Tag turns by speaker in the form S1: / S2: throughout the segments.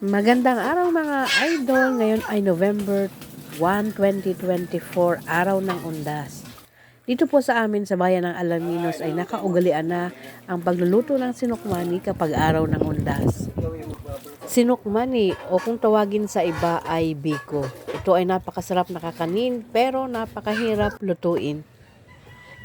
S1: Magandang araw mga idol. Ngayon ay November 1, 2024, araw ng undas. Dito po sa amin sa bayan ng Alaminos ay nakaugalian na ang pagluluto ng sinukmani kapag araw ng undas. Sinukmani o kung tawagin sa iba ay biko. Ito ay napakasarap na kakanin pero napakahirap lutuin.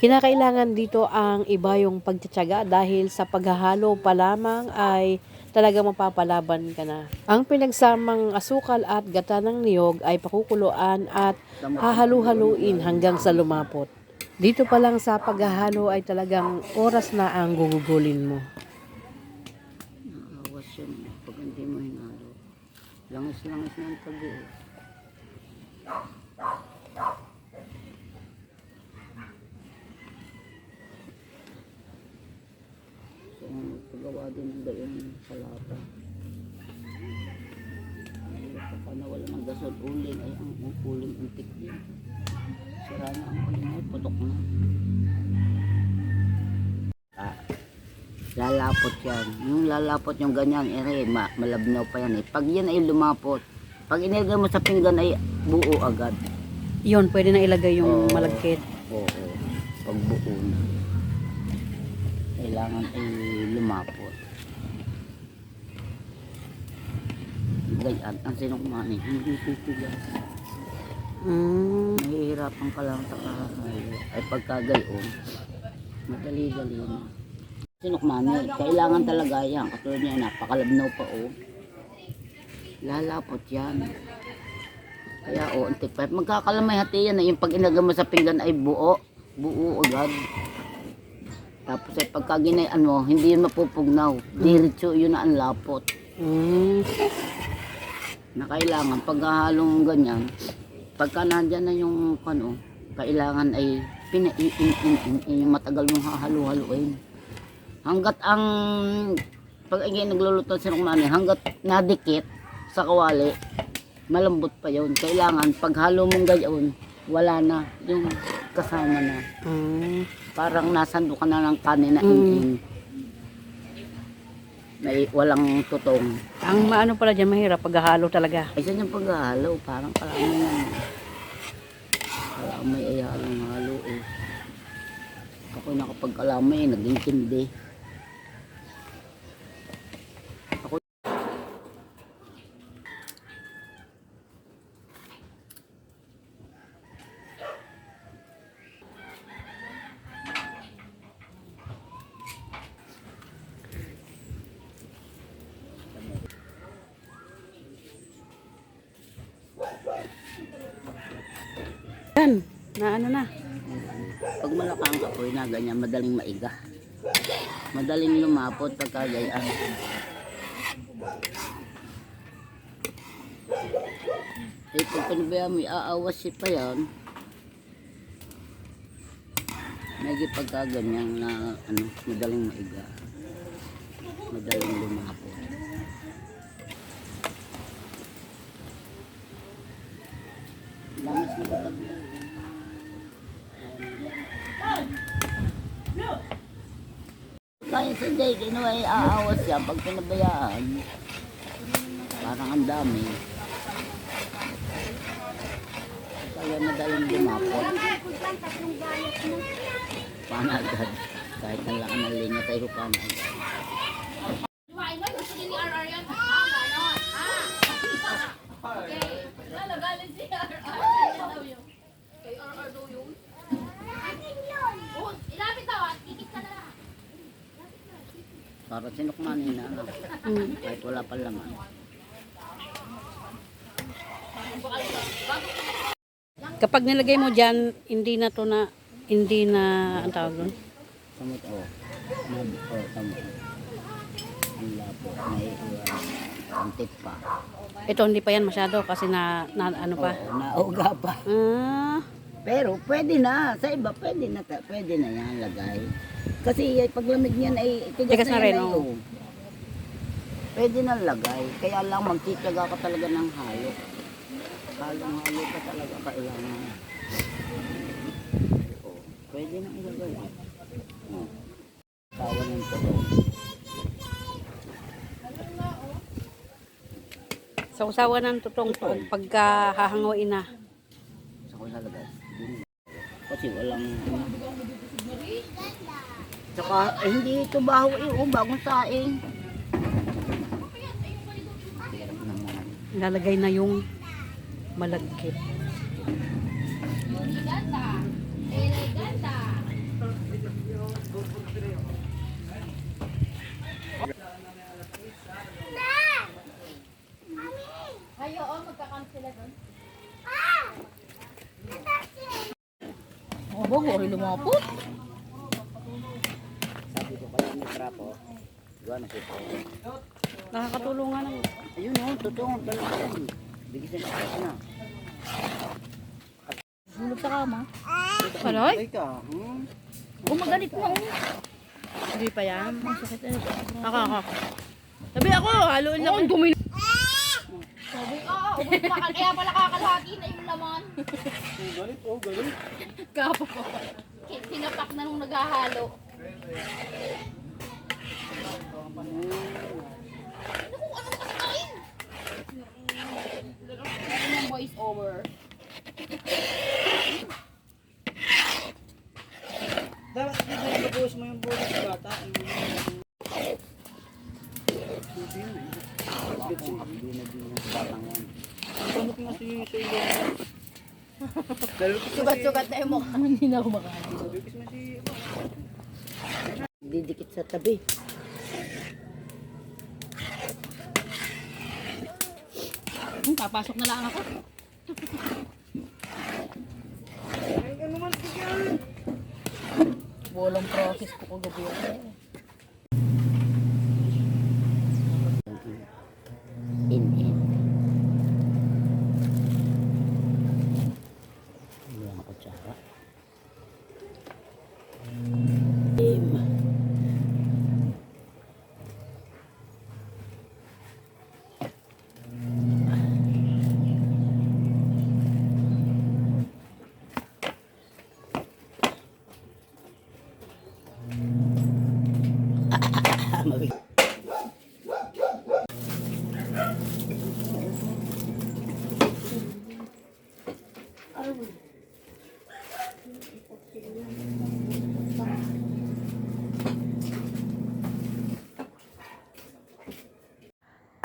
S1: Kinakailangan dito ang iba yung pagtsatsaga dahil sa paghahalo pa lamang ay talaga mapapalaban ka na. Ang pinagsamang asukal at gata ng niyog ay pakukuluan at hahalu-haluin hanggang sa lumapot. Dito pa lang sa paghahalo ay talagang oras na ang gugugulin mo.
S2: Nakawas yun pag hindi mo hinalo. Langis-langis na ang tabi. So, pagawa din ba yung salata. Kapag nawala ng gasol uling ay ang uling untik din. Sira na ang uling ay putok na. Lalapot yan. Yung lalapot yung ganyan, malabnaw pa yan eh. Pag yan ay lumapot, pag inilagay mo sa pinggan ay buo agad.
S1: Yun, pwede na ilagay yung malagkit.
S2: Oo. Pag buo na. Kailangan ay lumapot. Ganyan, ang sinukmani, hindi titigas. Nahihirapan ka lang sa kahahalo. Ay pagkagayon, madali-dali na. Sinukmani, kailangan talaga yan. Katulad niya, napakalabnaw pa oh. Lalapot yan. Kaya untik pa. Magkakalamay hati yan yung pag inagay mo sa pinggan ay buo. Buo agad. Tapos ay pagkaginayan mo, hindi yun mapupugnaw. Diretso yun na ang lapot. Na kailangan paghahalong ganyan, pagka nandyan na yung kailangan ay matagal mong hahalu-haluin. Hanggat ang pag nagluluto sa sinukmani, hanggat nadikit sa kawali, malambot pa yun. Kailangan paghalo mong gayon, wala na yung kasama na. Parang nasando ka na ng kanin na may walang tutong.
S1: Ang maano pala dyan, mahirap paghahalo talaga.
S2: Ay saan yung paghalo, parang kalamay na. Kalamay ay halong-halo eh. Ako nakapagkalamay, naging tindi.
S1: Yan, na ano na.
S2: Pag malakang apoy na ganyan, madaling maiga. Madaling lumapot pagka ganyan. Eh pag pinabayaan mo, aawas si pa yan. Medyo pagka ganyan na madaling maiga. Madaling lumapot. Lamas na patabi. Kaya sa day, ginawa ay aawas yan pag pinabayaan. Parang ang dami. Kaya madaling lumapot. Panagad. Kahit nalaan ng linga tayo panagad. Para sinukmani na. Kahit wala pa laman.
S1: Kapag nilagay mo dyan, hindi na ang tawag doon.
S2: Samot o. Samot. Ang lapo. May antik pa.
S1: Ito hindi pa yan masyado kasi na ano pa.
S2: Oo, nauga pa. Pero pwede na. Sa iba pwede na yan lagay. Kasi paglamig niyan ay tigas na rin. Pwede na lagay. Kaya lang magtitiyaga ka talaga ng halo. Halong-halo ka talaga kailangan. Pwede na ilagay. Tawa ng tulong.
S1: Sausawan ng tutong to pagka hahanguin na.
S2: Sa ko ilalagay. Kasi walang... Tsaka, hindi ito baho bagong saing. Hirap naman.
S1: Ilalagay na yung malagkit.
S3: Oh, bago rin lumapot.
S2: Sabi ko pala may trapo. Gawa na siya.
S1: Nakakatulong nga naman.
S2: Ayun o, totoo. Talaga yan. Bigisan na.
S3: Bulog sa kama.
S1: Kaloy?
S2: Ay ka.
S3: Gumagalit na oh.
S1: Hindi pa yan.
S3: Ang sakit na ito.
S1: Ako. Sabi ako, haluin lang. Dumi.
S3: Sabi, kaya pala kakalhati na yung laman.
S2: Galit, oh, galit.
S3: Kapo ko. Tinapak na nung naghahalo. Naku, anong kasain? Ano yung voice over?
S2: Dapat hindi mo babuhos mo yung buhos ng bata.
S3: Sugat-sugat na yung mukha. Hindi na ako makahali.
S2: Didikit sa tabi.
S3: Papasok na lang ako. Walang process ko kagabi.
S2: In. Yung kutsara.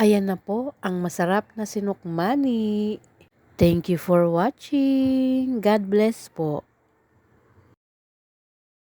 S1: Ayan na po ang masarap na sinukmani. Thank you for watching. God bless po.